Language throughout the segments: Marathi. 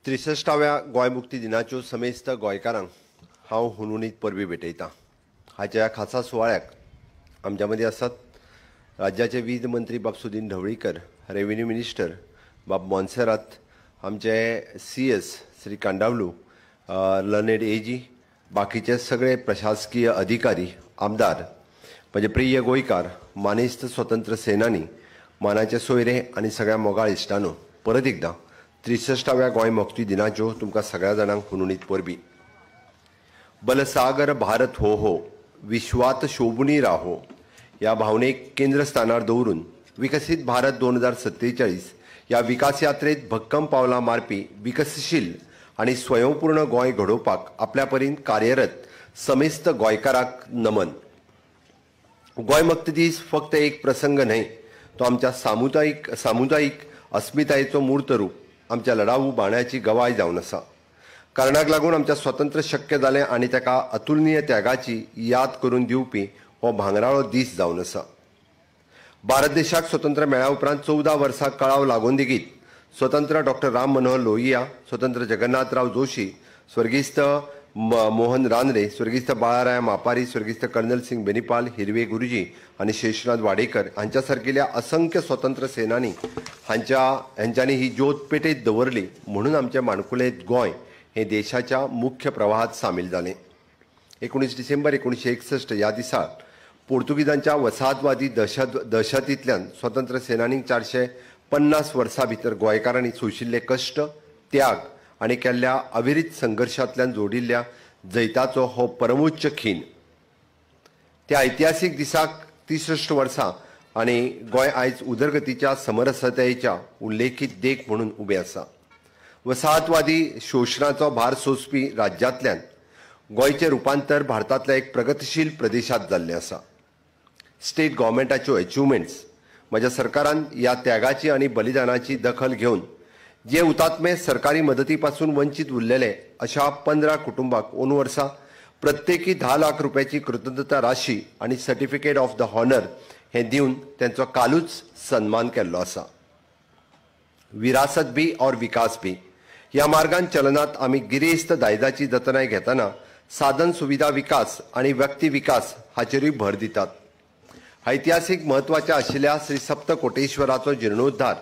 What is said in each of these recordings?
63व्या गोंय मुक्ती दिनाच्यो समेस्त गोंयकारांक हांव हुनहुनीत परबी भेटयतां। हाच्या ह्या खासा सुवाळ्याक आमच्या मदीं आसात राज्याचे वीज मंत्री बाब सुदीन ढवळीकर, रेव्हेन्यू मिनिस्टर बाब मोन्सेरात, आमचे CS श्री कांडावलू, लर्नेड AG, बाकीचे सगळे प्रशासकीय अधिकारी, आमदार, म्हजे प्रिय गोंयकार, मानेस्त स्वतंत्र सेनानी, मानाचे सोयरे आनी सगळ्या मोगाळ इश्टांनो, परत एकदां 63व्या गोंय मुक्ती दिनाच्यो तुमकां सगळ्या जाणांक हुनहुनीत परबी। बलसागर भारत हो हो, विश्वात शोभुनी राहो ह्या भावनेक केंद्रस्थानार दवरून विकसीत भारत 2047 ह्या विकास यात्रेत भक्कम पावलां मारपी विकसशील आनी स्वयंपूर्ण गोंय घडोवपाक आपल्या परीन कार्यरत समेस्त गोंयकारांक नमन। गोंय मुक्ती दीस फक्त एक प्रसंग न्हय, तो आमच्या सामुदायिक अस्मितायेचो मूर्त रूप, आमच्या लढाऊ बाण्याची गवाय जावन आसा। कारणाक लागून आमच्या स्वतंत्र शक्य जालें आनी ताका अतुलनीय त्यागाची याद करून दिवपी हो भांगराळो दीस जावन आसा। भारत देशाक स्वतंत्र मेळ्ळ्या उपरांत 14 वर्सां कळाव लागून लेगीत स्वतंत्र डॉक्टर राम मनोहर लोहिया, स्वतंत्र जगन्नाथराव जोशी, स्वर्गीस्त मोहन रानडे, स्वर्गीस्त बाळाराया मापारी, स्वर्गीस्त कर्नल सिंग बेनीपाल, हिरवे गुरुजी आनी शेषनाथ वाडेकर हांच्या सारकिल्या असंख्य स्वतंत्र सेनानी हांच्यांनी ही ज्योत पेटयत दवरली, म्हणून आमचे माणकुलेंत गोंय हे देशाच्या मुख्य प्रवाहात सामील जालें। 19 डिसेंबर 1961 ह्या दिसा पोर्तुगीजांच्या वसाहतवादी दहशतींतल्यान स्वतंत्र सेनानींक 450 वर्सां भितर गोंयकारांनी सोशिल्ले कश्ट, त्याग आनी केल्ल्या अविरीत संघर्शांतल्यान जोडिल्ल्या जैताचो हो परमोच्च खीण। त्या ऐतिहासीक दिसाक 63 वर्सां आनी गोंय आयज उदरगतीच्या समरसतेच्या उल्लेखीत देख म्हणून उबें आसा। वसाहतवादी शोशणाचो भार सोंसपी राज्यांतल्यान गोंयचें रुपांतर भारतांतल्या एक प्रगतीशील प्रदेशांत जाल्लें आसा। स्टेट गव्हर्मेंटाच्यो अचिव्हमेंट्स म्हज्या सरकारान ह्या त्यागाची आनी बलिदानाची दखल घेवन जे हुतात्मे सरकारी मदती पासून वंचित उरलेले अशा 15 कुटुंबांक 2 वर्सां प्रत्येकी 10 लाख रुपयाची कृतज्ञता राशी आनी सर्टिफिकेट ऑफ द हॉनर हे दिवन त्यांचो कालूच सन्मान केल्लो आसा। विरासत भी और विकास भी ह्या मार्गान चलनात आमी गिरेस्त दायजाची जतनाय घेतना साधन सुविधा विकास आनी व्यक्ती विकास हाचेरूय भर दितात। ऐतिहासीक म्हत्वाच्या आशिल्ल्या श्री सप्तकोटेश्वराचो जीर्णोद्धार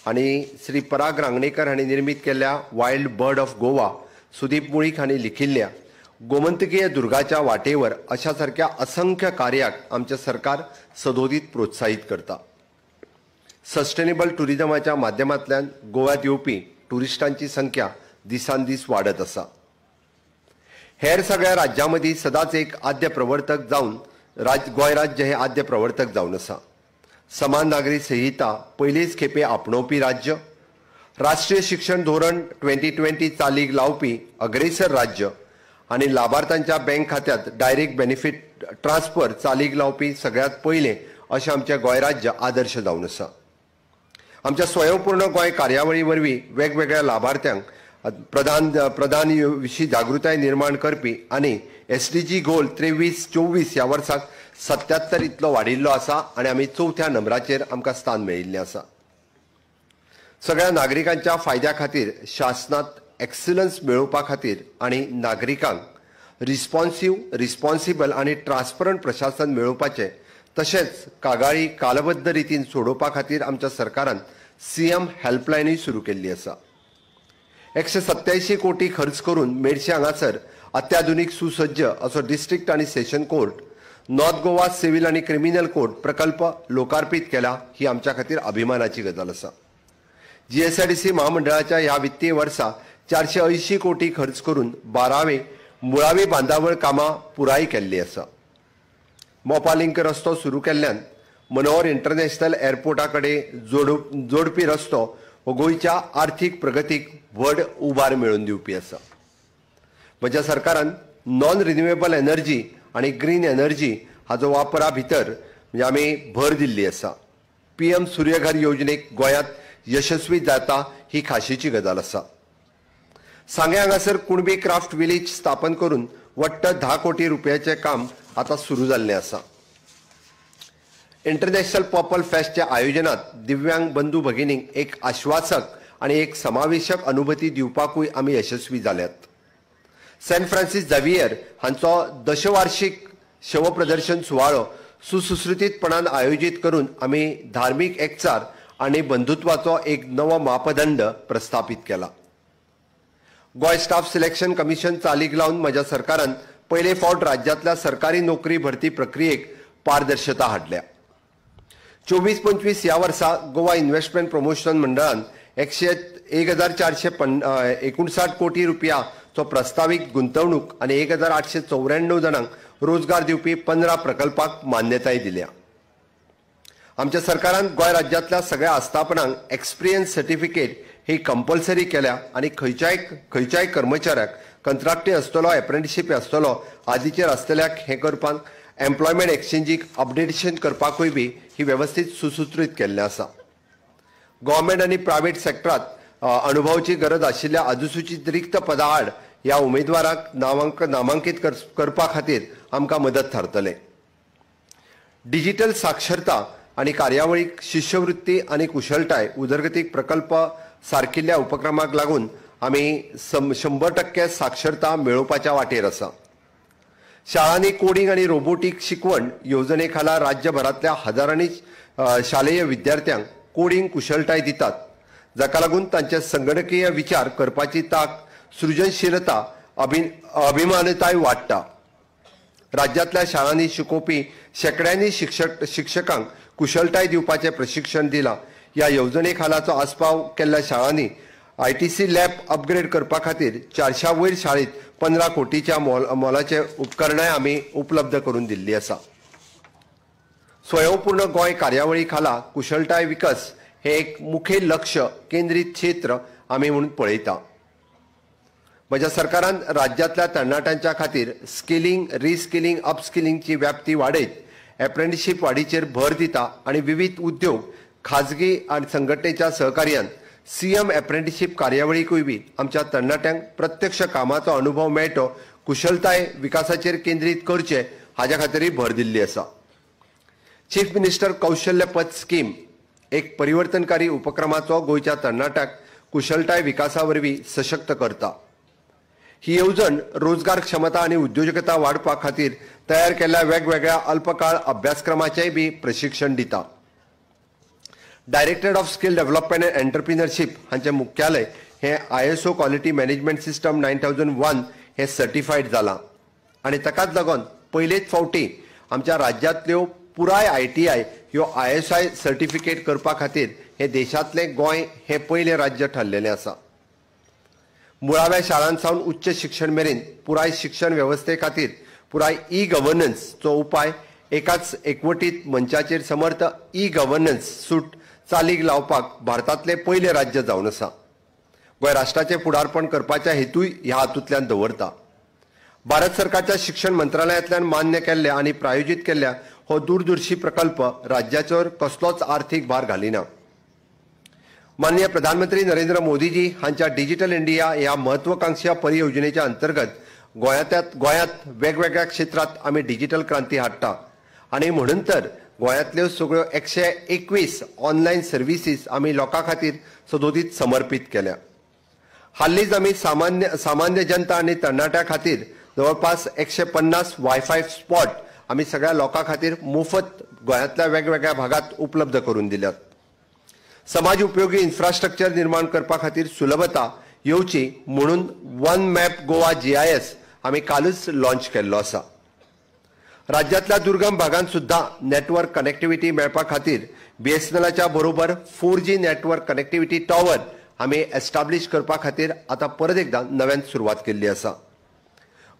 आनी श्री पराग रांगणेकर हांणी निर्मीत केल्ल्या wild bird of Goa Sudeep Mulik हांणी लिखिल्ल्या गोमंतकीय दुर्गाच्या वाटेवर अशा सारक्या असंख्य कार्याक आमचे सरकार सदोदीत प्रोत्साहित करता। सस्टेनेबल टुरिजमाच्या माध्यमांतल्यान गोव्यात येवपी टुरिस्टांची संख्या दिसान दीस वाडत आसा। हेर सगळ्या राज्यां मदीं सदांच एक आद्य प्रवर्तक जावन गोंय राज्य हे आद्य प्रवर्तक जावन आसा। समान नागरी संहिता पयलीच खेपे आपणोवपी राज्य, राष्ट्रीय शिक्षण धोरण 2020 चालीक लावपी अग्रेसर राज्य आनी लाभार्थ्यांच्या बँक खात्यांत डायरेक्ट बेनिफिट ट्रान्सफर चालीक लावपी सगळ्यात पयलें अशें आमचें गोंय राज्य आदर्श जावन आसा। आमच्या स्वयंपूर्ण गोंय कार्यावळी वरवीं वेगवेगळ्या लाभार्थ्यांक प्रधान विशीं जागृताय निर्माण करपी आनी SDG गोल 23-24 ह्या वर्साक 77 इतलो वाडिल्लो आसा आनी आमी 4थ्या नंबराचेर आमकां स्थान मेळिल्लें आसा। सगळ्या नागरिकांच्या फायद्या खातीर शासनात एक्सलन्स मेळोवपा खातीर आनी नागरिकांक रिस्पॉन्सिबल आनी ट्रान्सपरंट प्रशासन मेळोवपाचें तशेंच कागाळी कालबद्ध रितीन सोडोवपा खातीर आमच्या सरकारान CM हेल्पलायनूय सुरू केल्ली आसा। 187 कोटी खर्च करून मेडशे हांगासर अत्याधुनीक सुसज्ज असो डिस्ट्रिक्ट आनी session court, north Goa civil आनी क्रिमिनल कोर्ट प्रकल्प लोकार्पीत केला ही आमच्या खातीर अभिमानाची गजाल आसा। GSIDC महामंडळाच्या ह्या वित्तीय वर्सा 480 कोटी खर्च करून 12वे मुळावी बांदावळ कामां पुराय केल्ली आसा। मोपा लिंक रस्तो सुरू केल्ल्यान मनोहर इंटरनॅशनल एअरपोर्टा कडेन जोडपी रस्तो हो गोंयच्या आर्थीक प्रगतीक व्हड उबार मेळोवन दिवपी आसा। म्हज्या सरकारान नॉन रिन्युएबल एनर्जी आनी ग्रीन एनर्जी हाचो वापरा भितर म्हणजे आमी भर दिल्ली आसा। PM सूर्यघर योजनेक गोंयांत यशस्वी जाता ही खाशेची गजाल आसा। सांगे हांगासर कुणबी क्राफ्ट विलेज स्थापन करून वट्ट 10 कोटी रुपयाचें काम आतां सुरू जाल्लें आसा। इंटरनॅशनल पर्पल फेस्टच्या आयोजनात दिव्यांग बंधू भगिनींक एक आश्वासक आणि एक समावेशक अनुभूती दिवपाकूय आमी यशस्वी जाल्यात। सेंट फ्रांसिस झेवियर हांचो दशवार्षिक शवप्रदर्शन सुवाळो सुसुसृतीतपणान आयोजित करून आमी धार्मीक एकचार आणि बंधुत्वाचो एक नवो मापदंड प्रस्थापित केला। गोय स्टाफ सिलेक्शन कमिशन चालीक लावन म्हज्या सरकारान पयले फावट राज्यांतल्या सरकारी नोकरी भरती प्रक्रियेक पारदर्शकता हाडल्या। 24-25 ह्या वर्सा गोवा इन्व्हेस्टमेंट प्रमोशन मंडळान 1459 कोटी रुपयाचो प्रस्तावित गुंतवणूक आणि 1894 जाणांक रोजगार दिवपी 15 प्रकल्पाक मान्यताय दिल्या। आमच्या सरकारान गोय राज्यांतल्या सगळ्या आस्थापनांक एक्सपिरियन्स सर्टिफिकेट ही कंपल्सरी केल्या आणि खंयच्याय कर्मचाऱ्याक कंत्राटी आसतलो एप्रेंटिसशीप आसतलो आदींचेर आसतल्याक हे करपाक एम्प्लॉयमेंट एक्सचेंजीक अपडेटेशन करपाकूय बी ही वेवस्थीत सुसूत्रीत केल्लें आसा। गव्हर्मेंट आणि प्रायव्हेट सेक्टरांत अनुभवाची गरज आशिल्ल्या अनुसूचित रिक्त पदां आड ह्या उमेदवाराक नामांकीत करपा खातीर आमकां मदत थारतले। डिजिटल साक्षरता आणि कार्यावळीक शिश्यवृत्ती आणि कुशळटाय उदरगतीक प्रकल्प सारकिल्ल्या उपक्रमाक लागून आमी 100% साक्षरता मेळोवपाच्या वाटेर आसा। शाळांनी कोडिंग आणि रोबोटिक शिकवण येवजणे खाला राज्यभरांतल्या हजारांनी शालेय विद्यार्थ्यांक कोडिंग कुशळटाय दितात, जाका लागून तांचे संगणकीय विचार करपाची तांक, सृजनशीलता, अभिमानताय वाडटा। राज्यांतल्या शाळांनी शिकोवपी शेकड्यांनी शिक्षकांक कुशळटाय दिवपाचें प्रशिक्षण दिलां। ह्या येवजणे खालाचो आस्पाव केल्ल्या शाळांनी ITC लॅब अपग्रेड करपा खातीर 400 वयर शाळेंत 15 कोटीच्या मोलाचे उपकरणांय आमी उपलब्ध करून दिल्ली आसा। स्वयंपूर्ण गोंय कार्यावळी खाला कुशळटाय विकास हे एक मुखेल लक्ष केंद्रीत क्षेत्र आमी म्हणून पळयता। म्हज्या सरकारान राज्यांतल्या तरणाट्यांच्या खातीर स्किलिंग, रिस्किलिंग, अपस्किलिंगची व्याप्ती वाडयत एप्रेंटिसशीप वाडीचेर भर दिता आणि विविध उद्योग, खाजगी आणि संघटनेच्या सहकार्यान CM एप्रेंटिसशीप कार्यावळीकूय बी आमच्या तरणाट्यांक प्रत्यक्ष कामाचो अनुभव मेळटो कुशळटाय विकासाचेर केंद्रीत करचे हाच्या खातीरय भर दिल्ली आसा। चीफ मिनिस्टर कौशल्य पद स्कीम एक परिवर्तनकारी उपक्रमाचो गोंयच्या तरणाट्याक कुशळटाय विकासा वरवीं सशक्त करता। ही येवजण रोजगार क्षमता आणि उद्योजकता वाडपा खातीर तयार केल्ल्या वेगवेगळ्या अल्पकाळ अभ्यासक्रमाचेय बी प्रशिक्षण दिता। Directorate of skill development and entrepreneurship हांचे मुख्यालय हे ISO क्वालिटी मॅनेजमेंट सिस्टम 9001 हे सर्टिफाईड जालां आणि ताकाच लागून पयलेच फावटी आमच्या राज्यांतल्यो पुराय ITI ह्यो ISI सर्टिफिकेट करपा खातीर हे देशांतलें गोंय हे पयलें राज्य ठरलेलें आसा। मुळाव्या शाळांसावन उच्च शिक्षण मेरेन पुराय शिक्षण वेवस्थे खातीर पुराय E-गव्हर्नन्सचो उपाय एकाच एकवटीत मंचाचेर समर्थ E-गव्हर्नन्स सूट चालीक लावपाक भारतांतलें पयलें राज्य जावन आसा। गोंय राष्ट्राचें फुडारपण करपाच्या हेतूय ह्या हातूंतल्यान दवरता। भारत सरकारच्या शिक्षण मंत्रालयातल्यान मान्य केल्ल्या आणि प्रायोजीत केल्ल्या हो दूरदर्शी प्रकल्प राज्याचेर कसलोच आर्थीक भार घालिना। माननीय प्रधानमंत्री नरेंद्र मोदीजी हांच्या डिजिटल इंडिया ह्या महत्वाकांक्षी परियोजनेच्या अंतर्गत गोंयांत वेगवेगळ्या क्षेत्रांत आमी डिजिटल क्रांती हाडटा आणि म्हणून तर गोंयांतल्यो सगळ्यो 121 ऑनलायन सर्विसीस आमी लोकां खातीर सदोदीत समर्पीत केल्या। हाल्लीच आमी सामान्य जनता आणि तरणाट्यां खातीर जवळपास 150 वायफाय स्पॉट आमी सगळ्या लोकां खातीर मोफत गोंयांतल्या वेगवेगळ्या भागात उपलब्ध करून दिल्यात। समाज उपयोगी इन्फ्रास्ट्रक्चर निर्माण करपा खातीर सुलभता येवची म्हणून वन मॅप गोवा GIS आमी कालच लॉन्च केल्लो आसा। राज्यांतल्या दुर्गम भागांत सुद्धा नेटवर्क कनेक्टिव्हिटी मेळपा खातीर BSNLच्या बरोबर 4G नेटवर्क कनेक्टिव्हिटी टॉवर आमी एस्टाब्लिश करपा खातीर आतां परत एकदा नव्यान सुरवात केल्ली आसा।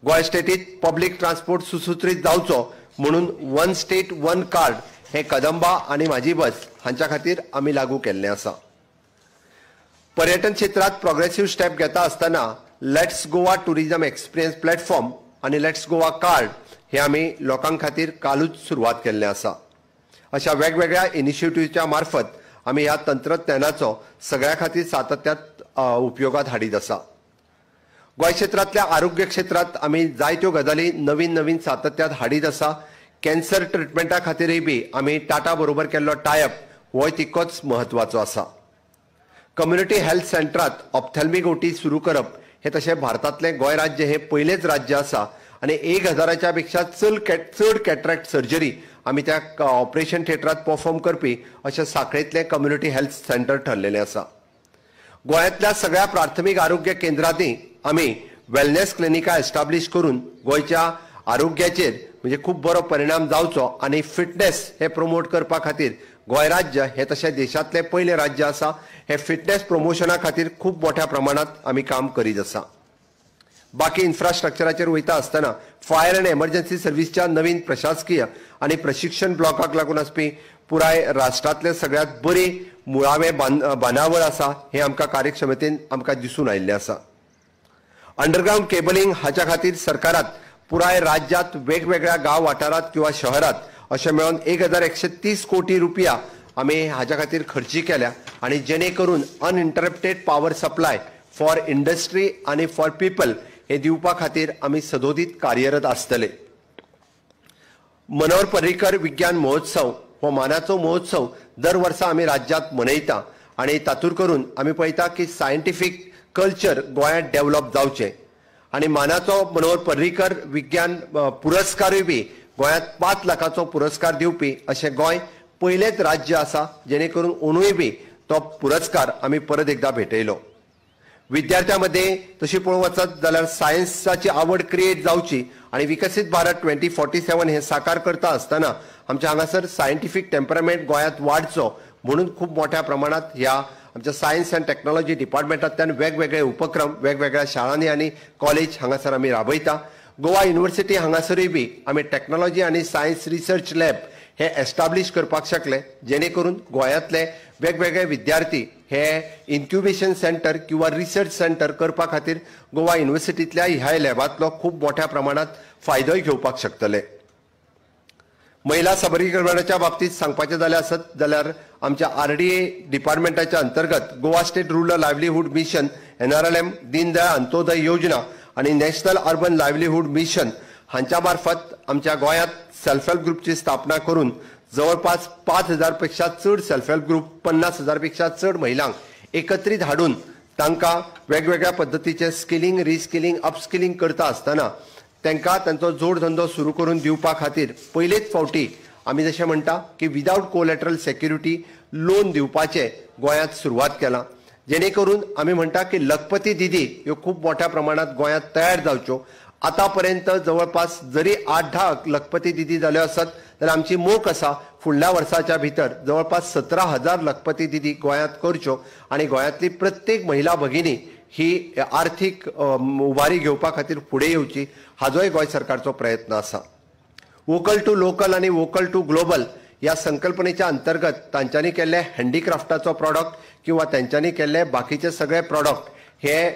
गोंय स्टेटीत पब्लीक ट्रान्सपोर्ट सुसूत्रीत जावचो म्हणून वन स्टेट वन कार्ड हे कदंबा आणि माझी बस हांच्या खातीर आमी लागू केल्लें आसा। पर्यटन क्षेत्रात प्रोग्रेसिव्ह स्टेप घेता आसतना let's Goa tourism experience platform आणि लेट्स गोवा कार्ड हे आमी लोकां खातीर कालूच सुरवात केल्लें आसा। अशा वेगवेगळ्या इनिशिएटिव्हच्या मार्फत आमी ह्या तंत्रज्ञानाचो सगळ्या खातीर सातत्यात उपयोगात हाडीत आसा। गोंय क्षेत्रांतल्या आरोग्य क्षेत्रांत आमी जायत्यो गजाली नवीन सातत्यात हाडीत आसा। कॅन्सर ट्रिटमेंटा खातीरय बी आमी टाटा बरोबर केल्लो टायअप हो तितकोच म्हत्वाचो आसा। कम्युनिटी हेल्थ सेंटरात ऑप्थॅल्मिक ओटी सुरू करप हे तशें भारतांतलें गोंय राज्य हे पयलेंच राज्य आसा आनी 1000च्या पेक्षा चड कॅटरॅक्ट सर्जरी आमी त्या ऑपरेशन थिएटरात परफॉर्म करपी अशें सांखळेंतलें कम्युनिटी हेल्थ सेंटर ठरलेलें आसा. गोंयांतल्या सगळ्या प्राथमीक आरोग्य केंद्रांनी आमी वेलनेस क्लिनिका एस्टाब्लिश करून गोंयच्या आरोग्याचेर म्हणजे खूब बरो परिणाम जावचो आनी फिटनेस हे प्रमोट करपा खातीर गोंय राज्य हे तशें देशांतलें पयलें राज्य आसा. हे फिटनेस प्रमोशना खातीर खूब मोठ्या प्रमाणात आमी काम करीत आसा. बाकी इन्फ्रास्ट्रक्चराचेर वयता आसतना फायर अँड एमर्जन्सी सर्व्हिसच्या नवीन प्रशासकीय आनी प्रशिक्षण ब्लॉकाक लागून आसपी पुराय राष्ट्रांतले सगळ्यात बरी मुळावें बांदावळ आसा हे आमकां कार्यक्षमतेन आमकां दिसून आयिल्लें आसा. अंडरग्राउंड केबलिंग हाच्या खातीर सरकारात पुराय राज्यांत वेगवेगळ्या गांव वाठारांत किंवा शहरात अशें मेळोन 1130 कोटी रुपया आमी हाच्या खातीर खर्ची केल्या आनी जेणे करून uninterrupted power supply for industry आनी फॉर पीपल हे दिवपा खातीर आमी सदोदीत कार्यरत आसतले. मनोहर पर्रीकर विज्ञान महोत्सव हो मानाचो महोत्सव दर वर्सा आमी राज्यांत मनयता आनी तातूंत करून आमी पळयता की सायंटिफीक कल्चर गोंयांत डेव्हलप जावचें आनी मानाचो मनोहर पर्रीकर विज्ञान पुरस्कारूय बी गोंयांत 5 लाखाचो पुरस्कार दिवपी अशें गोंय पयलेंच राज्य आसा जेणे करून अंदूय बी तो पुरस्कार आमी परत एकदा भेटयलो. विद्यार्थ्यां मध्ये तशी पळोवंक वचत जाल्यार सायन्साची आवड क्रिएट जावची आनी विकसीत भारत 2047 हे साकार करता आसतना आमच्या हांगासर सायंटिफीक टेम्परामेंट गोंयांत वाडचो म्हणून खूब मोठ्या प्रमाणात ह्या आमच्या सायन्स अँड टेक्नॉलॉजी डिपार्टमेंटांतल्यान वेगवेगळे उपक्रम वेगवेगळ्या शाळांनी आनी कॉलेज हांगासर आमी राबयता. गोवा युनिव्हर्सिटी हांगासरूय बी आमी टेक्नॉलॉजी आनी सायन्स रिसर्च लॅब हे एस्टाब्लिश करपाक शकले जेणे करून गोंयांतले वेगवेगळे विद्यार्थी हे इन्क्युबेशन सेंटर किंवा रिसर्च सेंटर करपा खातीर गोवा युनिव्हर्सिटींतल्या ह्या लॅबांतलो खूब मोठ्या प्रमाणात फायदोय घेवपाक शकतले. महिला सबलीकरणाच्या बाबतीत सांगपाचें जाल्यार आमच्या RDA डिपार्टमेंटाच्या अंतर्गत Goa state rural livelihood mission NRLM, Deendayal Antyodaya Yojana आणि नॅशनल अर्बन लायव्हलीहूड मिशन हांच्या मार्फत आमच्या गोंयांत सेल्फ हेल्प ग्रुपची स्थापना करून जवळपास 5000 पेक्षा चड सेल्फ हेल्प ग्रुप 50,000 पेक्षा चड महिलांक एकत्रित हाडून तांकां वेगवेगळ्या पद्धतीचे स्किलिंग रिस्किलिंग अपस्किलिंग करता आसतना तांकां तांचो जोडधंदो सुरू करून दिवपा खातीर पयलेच फावटी आमी जशें म्हणटा की विदाउट कोलॅटरल सेक्युरिटी लोन दिवपाचे गोंयांत सुरवात केला जेणे करून आमी म्हणटा की लखपती दिदी ह्यो खूब मोठ्या प्रमाणात गोंयांत तयार जावच्यो. आतापर्यंत जवळपास जरी 8-10 लखपती दिदी जाल्यो आसत जाल्यार आमची मोख आसा फुडल्या वर्साच्या भितर जवळपास 17,000 लखपती दिदी गोंयांत करच्यो आनी गोंयांतली प्रत्येक महिला भगिनी ही आर्थीक उबारी घेवपा खातीर फुडें येवची हाजोय गोंय सरकारचो प्रयत्न आसा. वोकल टू लोकल आनी वोकल टू ग्लोबल ह्या संकल्पनेच्या अंतर्गत तांच्यांनी केल्ले हँडीक्राफ्टाचो प्रॉडक्ट किंवा तांच्यांनी केल्ले बाकीचे सगळे प्रॉडक्ट हे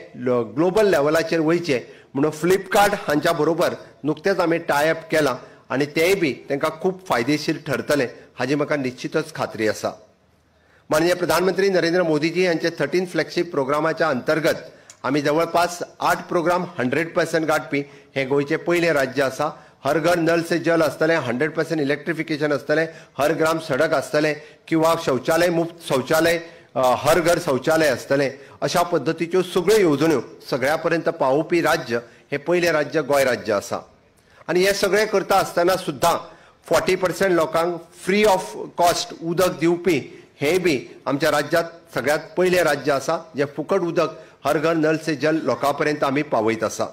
ग्लोबल लेवलाचेर वयचे म्हणून फ्लिपकार्ट हांच्या बरोबर नुकतेच आमी टाय अप केला आनी तेय बी तांकां खूब फायदेशीर ठरतले हाजी म्हाका निश्चितच खात्री आसा. माननीय प्रधानमंत्री नरेंद्र मोदीजी यांचे 13 फ्लॅगशिप प्रोग्रामाच्या अंतर्गत आमी जवळपास 8 प्रोग्राम 100% गाठपी हे गोंयचे पयले राज्य आसा. हर घर नल से जल आसतलें, 100% इलेक्ट्रिफिकेशन आसतलें, हर ग्राम सडक आसतलें किंवा शौचालय मुक्त शौचालय हर घर शौचालय आसतलें अशा पद्धतीच्यो सगळ्यो येवजण्यो सगळ्या पर्यंत पावोवपी राज्य हे पयले राज्य गोंय राज्य आसा. आनी हे सगळें करता आसतना सुद्दां 40% लोकांक फ्री ऑफ कॉस्ट उदक दिवपी हे बी आमच्या राज्यांत सगळ्यात पयले राज्य आसा जे फुकट उदक हर घर नल से जल लोकांपर्यंत आमी पावयत आसा.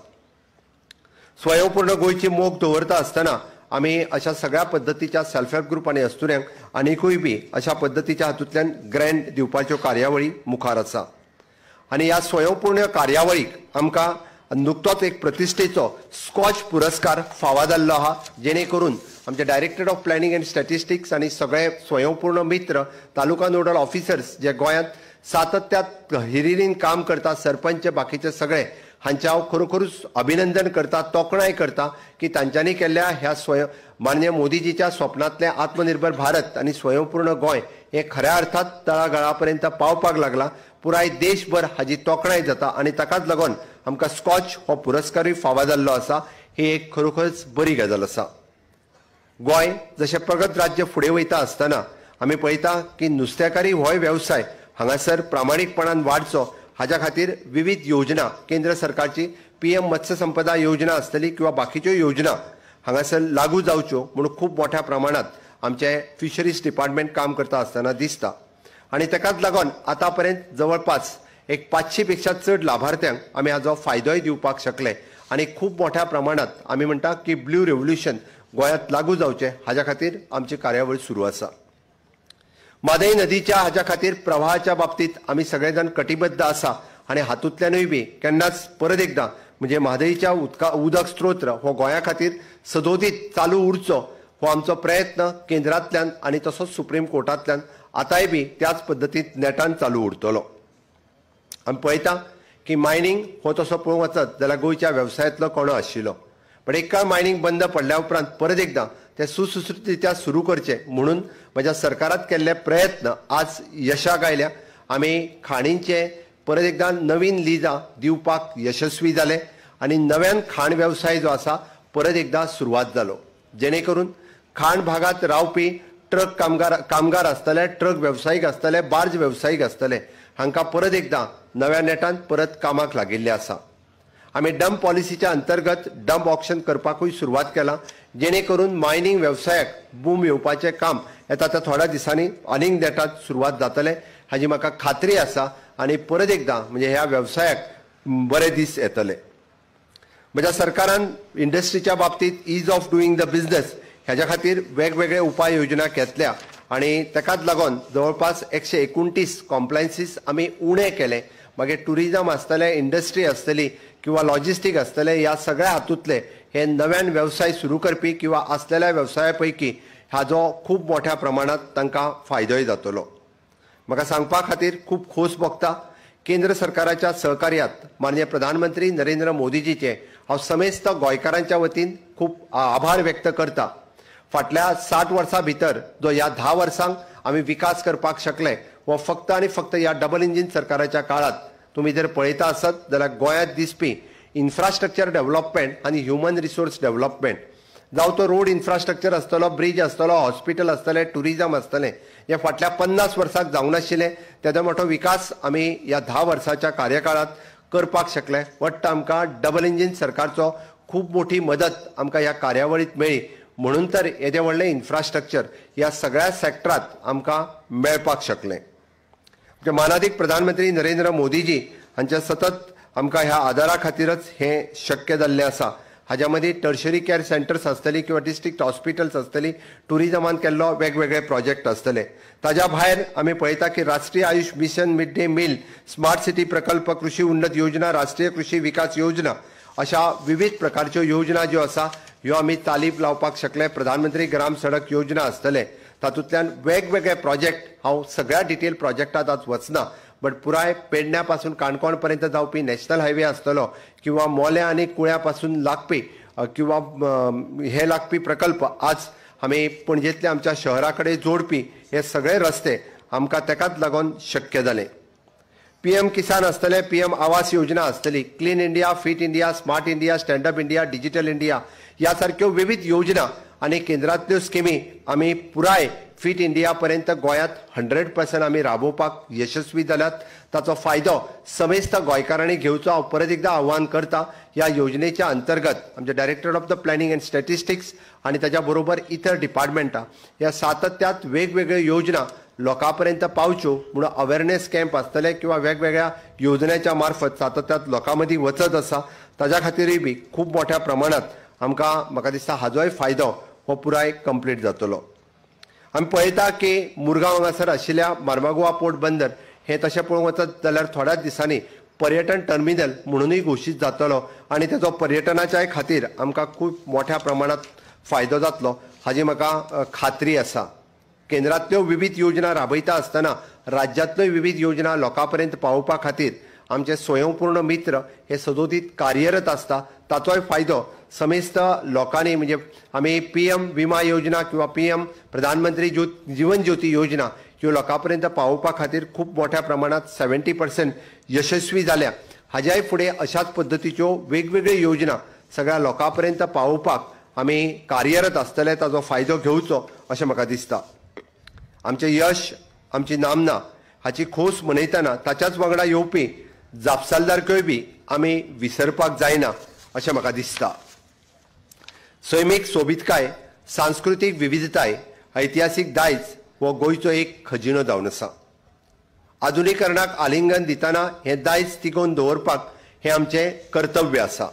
स्वयंपूर्ण गोंयची मोख दवरता आसतना आमी अशा सगळ्या पद्धतीच्या सेल्फ हेल्प ग्रुप आनी अस्तुऱ्यांक आनीकूय बी अशा पद्धतीच्या हातूंतल्यान ग्रँट दिवपाच्यो कार्यावळी मुखार आसा. आनी ह्या स्वयंपूर्ण कार्यावळीक आमकां नुकतोच एक प्रतिश्ठेचो स्कॉच पुरस्कार फावो जाल्लो आहा जेणे करून आमचे director of planning end statistics आनी सगळे स्वयंपूर्ण मित्र तालुका नोडल ऑफिसर्स जे गोंयांत सातत्यात हिरिरीन काम करता सरपंच बाकीचे सगळे हांचे हांव खरोखरूच अभिनंदन करता तोखणाय करता की तांच्यांनी केल्ल्या ह्या माननीय मोदीजीच्या स्वप्नांतले आत्मनिर्भर भारत आनी स्वयंपूर्ण गोंय हे खऱ्या अर्थात तळागाळापर्यंत पावपाक लागला. पुराय देशभर हाजी तोखणाय जाता आनी ताकाच लागून आमकां स्कॉच हो पुरस्कारूय फावो जाल्लो आसा. ही एक खरोखरच बरी गजाल आसा. गोंय जशें प्रगत राज्य फुडें वयता आसतना आमी पळयता की नुस्तेकारी होय वेवसाय हांगासर प्रामाणीकपणान वाडचो हाच्या खातीर विविध योजना केंद्र सरकारची PM मत्स्य संपदा योजना आसतली किंवा बाकीच्यो योजना हांगासर लागू जावच्यो म्हणून खूब मोठ्या प्रमाणात आमचे फिशरीज डिपार्टमेंट काम करता आसतना दिसता आणि ताकाच लागून आतां पर्यंत जवळपास एक 500 पेक्षा चड लाभार्थ्यांक आमी हाजो फायदोय दिवपाक शकले आणि खूब मोठ्या प्रमाणात आमी म्हणटा की ब्लू रेव्होल्यूशन गोंयांत लागू जावचें हाच्या खातीर आमची कार्यावळ सुरू आसा। म्हादय नदीच्या हाच्या खातीर प्रवाहाच्या बाबतींत आमी सगळे जाण कटिबद्ध आसा आणि हातूंतल्यानूय बी केन्नाच परत एकदां म्हणजे म्हादयच्या उदक स्त्रोत हो गोंया खातीर सदोदीत चालू उरचो हो आमचो प्रयत्न केंद्रांतल्यान आणि तसोच सुप्रीम कोर्टांतल्यान आतांय बी त्याच पद्दतीन नेटान चालू उरतलो। आमी पळयता की मायनिंग हो तसो पळोवंक वचत जाल्यार गोंयच्या वेवसायांतलो कोणो आशिल्लो पण एक काळ मायनिंग बंद पडल्या उपरांत परत एकदां ते सुसुसृतरित्या सुरू करचे म्हणून म्हज्या सरकारात केल्ले प्रयत्न आज यशाक आयल्या। आमी खाणींचे परत एकदां नवीन लिजां दिवपाक यशस्वी जाले आणि नव्यान खाण वेवसाय जो आसा परत एकदां सुरवात जालो जेणे करून खाण भागात रावपी ट्रक कामगार आसतले, ट्रक वेवसायीक आसतले, बार्ज वेवसायीक आसतले हांकां परत एकदां नव्या नेटान परत कामाक लागिल्ले आसा। आमी डंप पॉलिसीच्या अंतर्गत डंप ऑक्शन करपाकूय सुरवात केला जेणे करून मायनिंग वेवसायाक बूम येवपाचें काम येता त्या थोड्या दिसांनी आनीक नेटान सुरवात जातले हाची म्हाका खात्री आसा आणि परत एकदां म्हणजे ह्या वेवसायाक बरे दीस येतले। म्हज्या सरकारान इंडस्ट्रीच्या बाबतींत ईज ऑफ डुईंग द बिझनेस ह्याच्या खातीर वेगवेगळे उपाय योजना घेतल्या आणि ताकाच लागून जवळपास 129 कॉम्प्लायन्सीस आमी उणे केले। मागीर टुरिजम आसतले, इंडस्ट्री आसतली किंवा लॉजिस्टीक आसतले ह्या सगळ्या हातूंतले हे नव्यान वेवसाय सुरू करपी किंवा आसलेल्या वेवसाया पैकी हाजो खूब मोठ्या प्रमाणात तांकां फायदोय जातलो। म्हाका सांगपा खातीर खूब खोस भोगता केंद्र सरकाराच्या सहकार्यात माननीय प्रधानमंत्री नरेंद्र मोदीजीचे हांव समेस्त गोंयकारांच्या वतीन खूब आभार व्यक्त करता। फाटल्या 60 वर्सां भितर जो ह्या 10 वर्सांक आमी विकास करपाक शकले व फक्त आणि फक्त ह्या डबल इंजिन सरकाराच्या काळात तुम्ही जर पळयता आसत जाल्यार गोंयांत दिसपी इन्फ्रास्ट्रक्चर डेव्हलपमेंट आणि ह्युमन रिसोर्स डेव्हलपमेंट जावं तो रोड इन्फ्रास्ट्रक्चर आसतलो, ब्रिज आसतलो, हॉस्पिटल आसतले, टुरिजम आसतले हे फाटल्या 50 वर्सांक जावंक नाशिल्ले तेजो मोठो विकास आमी ह्या 10 वर्साच्या कार्यकाळात करपाक शकले। वट्ट आमकां डबल इंजिन सरकारचो खूब मोठी मदत आमकां ह्या कार्यावळीत मेळ्ळी म्हणून तर येदे व्हडलें इन्फ्रास्ट्रक्चर ह्या सगळ्या सेक्टरात आमकां मेळपाक शकलें। मानाधीक प्रधानमंत्री नरेंद्र मोदीजी हांचे सतत आमकां ह्या आदारा खातीरच हें शक्य जाल्लें आसा। हाज्या मदीं टर्शरी केअर सेंटर्स आसतली किंवा डिस्ट्रिक्ट हॉस्पिटल्स आसतली, टुरिजमान केल्लो वेगवेगळे प्रोजेक्ट आसतले। ताज्या भायर आमी पळयता की राष्ट्रीय Ayush mission, mid day meal, smart city प्रकल्प, कृषी उन्नत योजना, राष्ट्रीय कृषी विकास योजना अशा विविध प्रकारच्यो योजना ज्यो आसा ह्यो आमी चालीक लावपाक शकले। प्रधानमंत्री ग्राम सडक योजना आसतले तातूंतल्यान वेगवेगळे प्रोजेक्ट हांव सगळ्या डिटेल प्रोजेक्टात आज वचना बट पुराय पेडण्या पासून काणकोण पर्यंत जावपी नॅशनल हायवे आसतलो किंवा मोल्या आणि कुळ्या पासून लागपी किंवा हे लागपी प्रकल्प आज आमी पणजेंतल्या आमच्या शहरा कडेन जोडपी हे सगळे रस्ते आमकां ताकाच लागून शक्य जाले। PM किसान आसतले, PM आवास योजना आसतली, clean India, fit India, smart India, standup India, digital India ह्या सारक्यो विविध योजना आणि केंद्रांतल्यो स्किमी आमी पुराय फिट इंडिया पर्यंत गोंयांत 100% आमी राबोवपाक यशस्वी जाल्यात। ताचो फायदो समेस्त गोंयकारांनी घेवचो हांव परत एकदा आव्हान करता। ह्या योजनेच्या अंतर्गत आमचे director of the planning and statistics आणि त्याच्या बरोबर इतर डिपार्टमेंटां ह्या सातत्यात वेगवेगळ्यो योजना लोकांपर्यंत पावच्यो म्हणून अवेअरनेस कॅम्प आसतले किंवा वेगवेगळ्या योजनेच्या मार्फत सातत्यात लोकां मदीं वचत आसा। ताज्या खातीरय बी खूब मोठ्या प्रमाणात आमकां म्हाका दिसता हाजोय फायदो हो पुराय कंप्लीट जातलो। आमी पळयता की मुरगांव हांगासर आशिल्ल्या मार्मागुआ पोर्ट बंदर हे तशें पळोवंक वचत जाल्यार थोड्याच दिसांनी पर्यटन टर्मिनल म्हणूनय घोशीत जातलो आणि ताचो पर्यटनाच्या खातीर आमकां खूब मोठ्या प्रमाणात फायदो जातलो हाची म्हाका खात्री आसा। केंद्रांतल्यो विविध योजना राबयता आसतना राज्यांतल्यो विविध योजना लोकांपर्यंत पावोवपा खातीर आमचे स्वयंपूर्ण मित्र हे सदोदीत कार्यरत आसता। ताचोय फायदो समेस्त लोकांनी म्हणजे आमी PM विमा योजना किंवा PM प्रधानमंत्री जीवन ज्योती योजना ह्यो लोकांपर्यंत पावोवपा खातीर खूब मोठ्या प्रमाणात 70% यशस्वी जाल्या। हाज्याय फुडें अशाच पद्दतीच्यो वेगवेगळ्यो योजना सगळ्या लोकांपर्यंत पावोवपाक आमी कार्यरत आसतले, ताचो फायदो घेवचो अशें म्हाका दिसता। आमचें यश, आमची नामना हाची खोस मनयतना ताच्याच वांगडा येवपी जापसालदारकय बी आमी विसरपाक जायना अशें म्हाका दिसता। सैमीक सोबीतकाय, सांस्कृतीक विविधताय, ऐतिहासीक दायज हो गोंयचो एक खजिनो जावन आसा। आधुनिकरणाक आलिंगन दितना हें दायज तिगोवन दवरपाक हें आमचें कर्तव्य आसा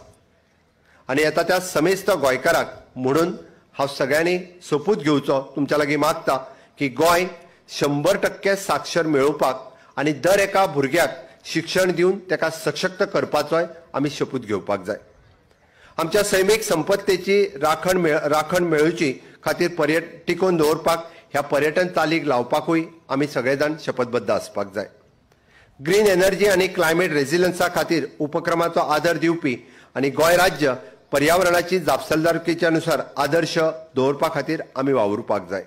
आनी येता त्या समेस्त गोंयकाराक म्हणून हांव सगळ्यांनी सोपूत घेवचो तुमच्या लागीं मागता की गोंय 100% साक्षर मेळोवपाक आनी दर एका भुरग्याक शिक्षण दिवन ताका सशक्त करपाचोय आमी शपूत घेवपाक जाय। आमच्या सैमीक संपत्तेची राखण मेळोवची खातीर टिकोवन दवरपाक ह्या पर्यटन चालीक लावपाकूय आमी सगळे जाण शपथबद्ध आसपाक जाय। ग्रीन एनर्जी आनी क्लायमेट रेजिलन्सा खातीर उपक्रमाचो आदर दिवपी आनी गोंय राज्य पर्यावरणाची जापसालदारकेच्या अनुसार आदर्श दवरपा खातीर आमी वावुरपाक जाय।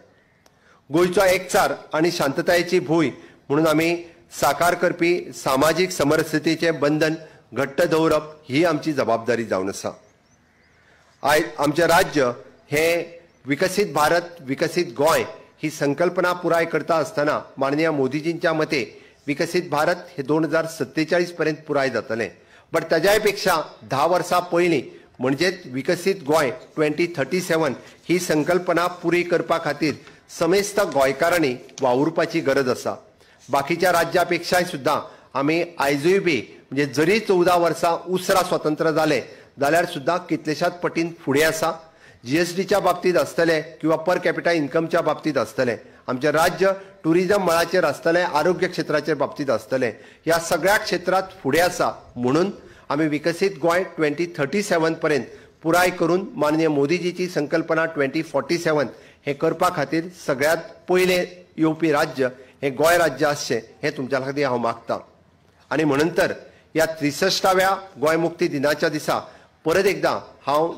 गोंयचो एकचार आनी शांततायेची भूंय म्हणून आमी साकार करपी सामाजीक समरसतेचें बंधन घट्ट दवरप ही आमची जबाबदारी जावन आसा। आयज आमचें राज्य हें विकसीत भारत विकसीत गोंय ही संकल्पना पुराय करता आसतना माननीय मोदीजींच्या मते विकसीत भारत हे 2047 पर्यंत पुराय जातलें, बट ताज्याय पेक्षा 10 वर्सां पयलीं म्हणजेच विकसीत गोंय 2037 ही संकल्पना पुरी करपा खातीर समेस्त गोंयकारांनी वावुरपाची गरज आसा। बाकीच्या राज्यां पेक्षाय सुद्दां आमी आयजूय बी म्हणजे जरी 14 वर्सां उसरा स्वतंत्र जाले जाल्यार सुद्दां कितलेशाच पटीन फुडें आसा। जीएसटीच्या बाबतींत आसतले किंवा पर कॅपिटा इन्कमच्या बाबतींत आसतले, आमचें राज्य टुरिजम मळाचेर आसतलें, आरोग्य क्षेत्राच्या बाबतींत आसतलें, ह्या सगळ्या क्षेत्रांत फुडें आसा। म्हणून आमी विकसीत गोंय 2037 पर्यंत पुराय करून माननीय मोदीजीची संकल्पना 2047 हे करपा खातीर सगळ्यात पयलें येवपी राज्य हे गोंय राज्य आसचें हें तुमच्या खातीर हांव मागतां। आनी म्हणून तर ह्या 63व्या गोंय मुक्ती दिनाच्या दिसा परत एकदां हांव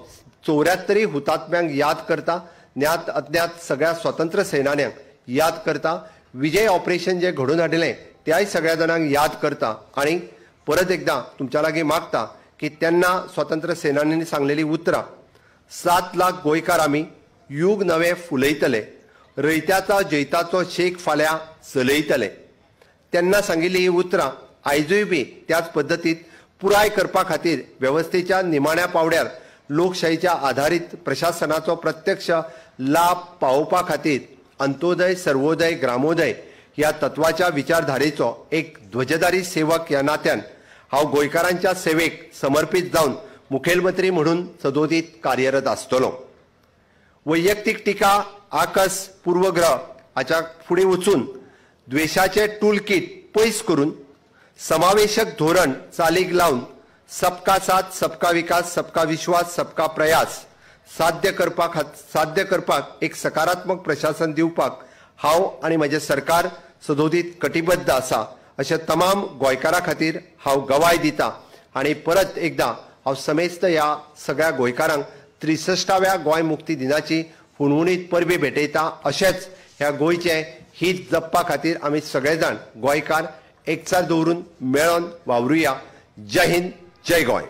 74 हुतात्म्यांक याद करता, ज्ञात अज्ञात सगळ्या स्वातंत्र्य सेनान्यांक याद करता, विजय ऑपरेशन जे घडोवन हाडिल्लें त्याय सगळ्या जाणांक याद करता आनी परत एकदां तुमच्या लागीं मागता की तेन्ना स्वातंत्र्य सेनान्यांनी सांगलेली उतरां 7 लाख गोंयकार आमी युग नवे फुलयतले, रयत्याचा जैताचो शेक फाल्यां चलयतले, तेन्ना सांगिल्ली ही उतरां आयजूय बी त्याच पद्दतीत पुराय करपा खातीर वेवस्थेच्या निमाण्या पावड्यार लोकशाहीच्या आधारीत प्रशासनाचो प्रत्यक्ष लाभ पावोवपा खातीर अंत्योदय सर्वोदय ग्रामोदय ह्या तत्वाच्या विचारधारेचो एक ध्वजधारी सेवक ह्या नात्यान हांव गोंयकारांच्या सेवेक समर्पित जावन मुखेलमंत्री म्हणून सदोदीत कार्यरत आसतलों। वैयक्तीक टिका आकस पूर्वग्रह हाच्या फुडें वचून द्वेषाचे टूल किट पयस करून समावेशक धोरण चालीक लावन सबका साथ सबका विकास सबका विश्वास सबका प्रयास साध्य करपाक एक सकारात्मक प्रशासन दिवपाक हांव आनी म्हजें सरकार सदोदीत कटिबद्ध आसा अशें तमाम गोंयकारां खातीर हांव गवाय दितां। आनी परत एकदां हांव समेस्त ह्या सगळ्या गोंयकारांक 63व्या गोंय मुक्ती दिनाची हुणहुणीत परबी भेटयता। अशेंच ह्या गोंयचें हीत जपपा खातीर आमी सगळे जाण गोंयकार एकचार दवरून मेळोन वावरुया। जय हिंद, जय गोंय।